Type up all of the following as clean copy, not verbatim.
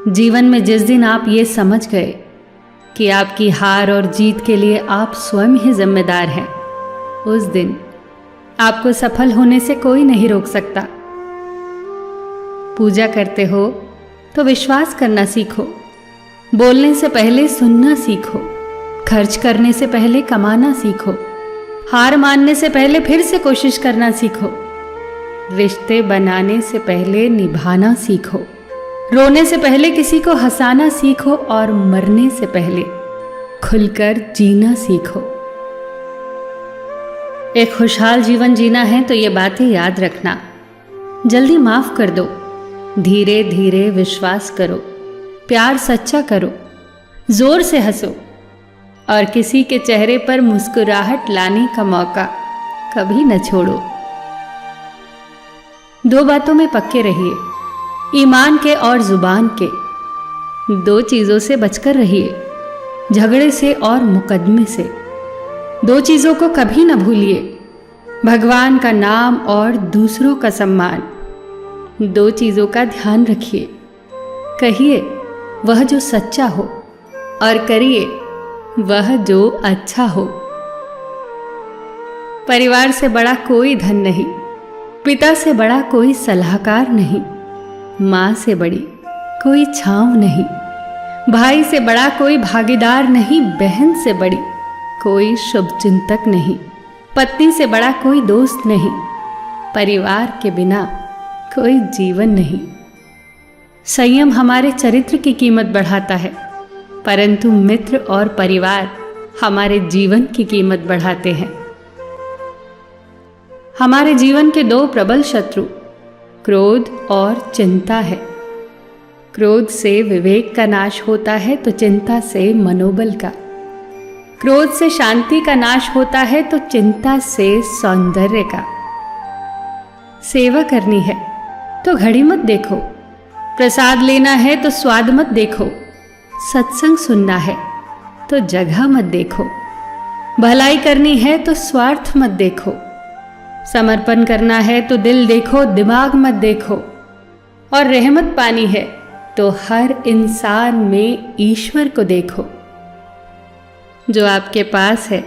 जीवन में जिस दिन आप ये समझ गए कि आपकी हार और जीत के लिए आप स्वयं ही जिम्मेदार हैं, उस दिन आपको सफल होने से कोई नहीं रोक सकता। पूजा करते हो तो विश्वास करना सीखो, बोलने से पहले सुनना सीखो, खर्च करने से पहले कमाना सीखो, हार मानने से पहले फिर से कोशिश करना सीखो, रिश्ते बनाने से पहले निभाना सीखो, रोने से पहले किसी को हंसाना सीखो और मरने से पहले खुलकर जीना सीखो। एक खुशहाल जीवन जीना है तो ये बातें याद रखना। जल्दी माफ कर दो, धीरे धीरे विश्वास करो, प्यार सच्चा करो, जोर से हंसो और किसी के चेहरे पर मुस्कुराहट लाने का मौका कभी न छोड़ो। दो बातों में पक्के रहिए, ईमान के और जुबान के। दो चीजों से बचकर रहिए, झगड़े से और मुकदमे से। दो चीजों को कभी न भूलिए, भगवान का नाम और दूसरों का सम्मान। दो चीजों का ध्यान रखिए, कहिए वह जो सच्चा हो और करिए वह जो अच्छा हो। परिवार से बड़ा कोई धन नहीं, पिता से बड़ा कोई सलाहकार नहीं, माँ से बड़ी कोई छांव नहीं, भाई से बड़ा कोई भागीदार नहीं, बहन से बड़ी कोई शुभचिंतक नहीं, पत्नी से बड़ा कोई दोस्त नहीं, परिवार के बिना कोई जीवन नहीं। संयम हमारे चरित्र की कीमत बढ़ाता है, परंतु मित्र और परिवार हमारे जीवन की कीमत बढ़ाते हैं। हमारे जीवन के दो प्रबल शत्रु क्रोध और चिंता है। क्रोध से विवेक का नाश होता है तो चिंता से मनोबल का। क्रोध से शांति का नाश होता है तो चिंता से सौंदर्य का। सेवा करनी है तो घड़ी मत देखो, प्रसाद लेना है तो स्वाद मत देखो, सत्संग सुनना है तो जगह मत देखो, भलाई करनी है तो स्वार्थ मत देखो, समर्पण करना है तो दिल देखो, दिमाग मत देखो, और रहमत पानी है तो हर इंसान में ईश्वर को देखो। जो आपके पास है,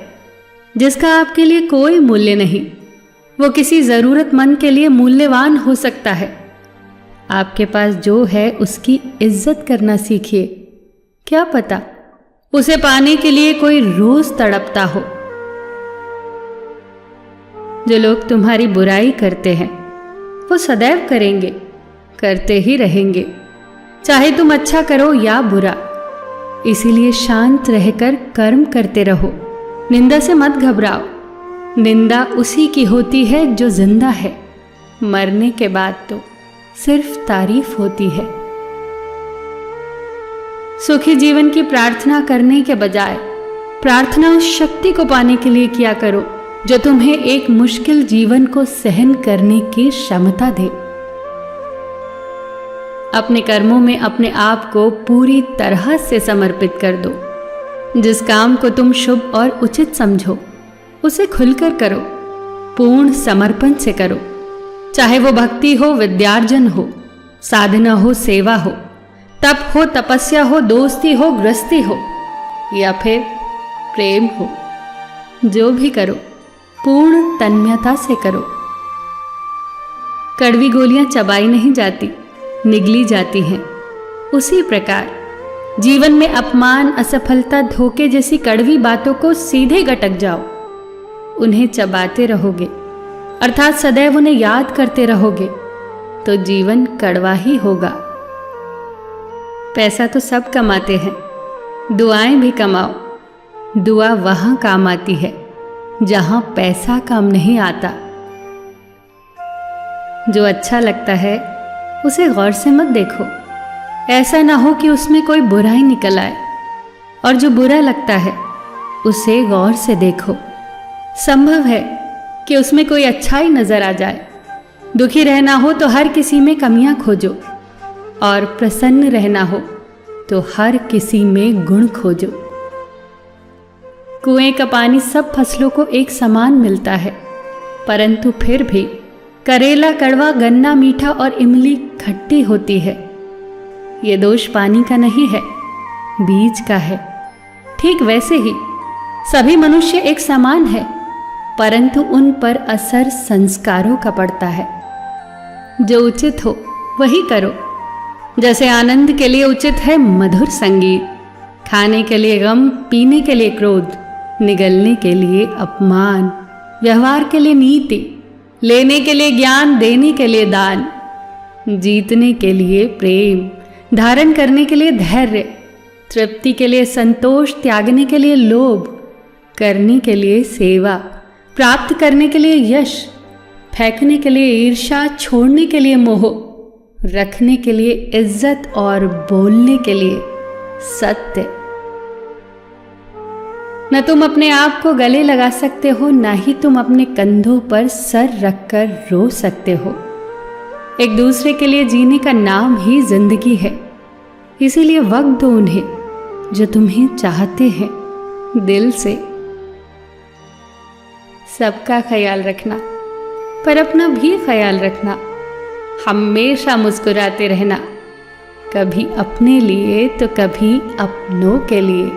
जिसका आपके लिए कोई मूल्य नहीं, वो किसी जरूरतमंद के लिए मूल्यवान हो सकता है। आपके पास जो है उसकी इज्जत करना सीखिए, क्या पता उसे पाने के लिए कोई रोज तड़पता हो। जो लोग तुम्हारी बुराई करते हैं वो सदैव करेंगे, करते ही रहेंगे, चाहे तुम अच्छा करो या बुरा। इसीलिए शांत रहकर कर्म करते रहो, निंदा से मत घबराओ। निंदा उसी की होती है जो जिंदा है, मरने के बाद तो सिर्फ तारीफ होती है। सुखी जीवन की प्रार्थना करने के बजाय प्रार्थना उस शक्ति को पाने के लिए किया करो जो तुम्हें एक मुश्किल जीवन को सहन करने की क्षमता दे। अपने कर्मों में अपने आप को पूरी तरह से समर्पित कर दो। जिस काम को तुम शुभ और उचित समझो उसे खुलकर करो, पूर्ण समर्पण से करो। चाहे वो भक्ति हो, विद्यार्जन हो, साधना हो, सेवा हो, तप हो, तपस्या हो, दोस्ती हो, गृहस्थी हो या फिर प्रेम हो, जो भी करो पूर्ण तन्मयता से करो। कड़वी गोलियां चबाई नहीं जाती, निगली जाती हैं। उसी प्रकार जीवन में अपमान, असफलता, धोखे जैसी कड़वी बातों को सीधे गटक जाओ। उन्हें चबाते रहोगे, अर्थात सदैव उन्हें याद करते रहोगे, तो जीवन कड़वा ही होगा। पैसा तो सब कमाते हैं, दुआएं भी कमाओ। दुआ वहां काम आती है जहां पैसा काम नहीं आता। जो अच्छा लगता है उसे गौर से मत देखो, ऐसा ना हो कि उसमें कोई बुराई निकल आए, और जो बुरा लगता है उसे गौर से देखो। संभव है कि उसमें कोई अच्छाई नजर आ जाए। दुखी रहना हो तो हर किसी में कमियां खोजो, और प्रसन्न रहना हो तो हर किसी में गुण खोजो। कुएं का पानी सब फसलों को एक समान मिलता है, परंतु फिर भी करेला कड़वा, गन्ना मीठा और इमली खट्टी होती है। ये दोष पानी का नहीं है, बीज का है। ठीक वैसे ही सभी मनुष्य एक समान है, परंतु उन पर असर संस्कारों का पड़ता है। जो उचित हो वही करो। जैसे आनंद के लिए उचित है मधुर संगीत, खाने के लिए गम, पीने के लिए क्रोध, निगलने के लिए अपमान, व्यवहार के लिए नीति, लेने के लिए ज्ञान, देने के लिए दान, जीतने के लिए प्रेम, धारण करने के लिए धैर्य, तृप्ति के लिए संतोष, त्यागने के लिए लोभ, करने के लिए सेवा, प्राप्त करने के लिए यश, फेंकने के लिए ईर्ष्या, छोड़ने के लिए मोह, रखने के लिए इज्जत और बोलने के लिए सत्य। न तुम अपने आप को गले लगा सकते हो, न ही तुम अपने कंधों पर सर रखकर रो सकते हो। एक दूसरे के लिए जीने का नाम ही जिंदगी है। इसीलिए वक्त दो उन्हें जो तुम्हें चाहते हैं दिल से। सबका ख्याल रखना, पर अपना भी ख्याल रखना। हमेशा मुस्कुराते रहना, कभी अपने लिए तो कभी अपनों के लिए।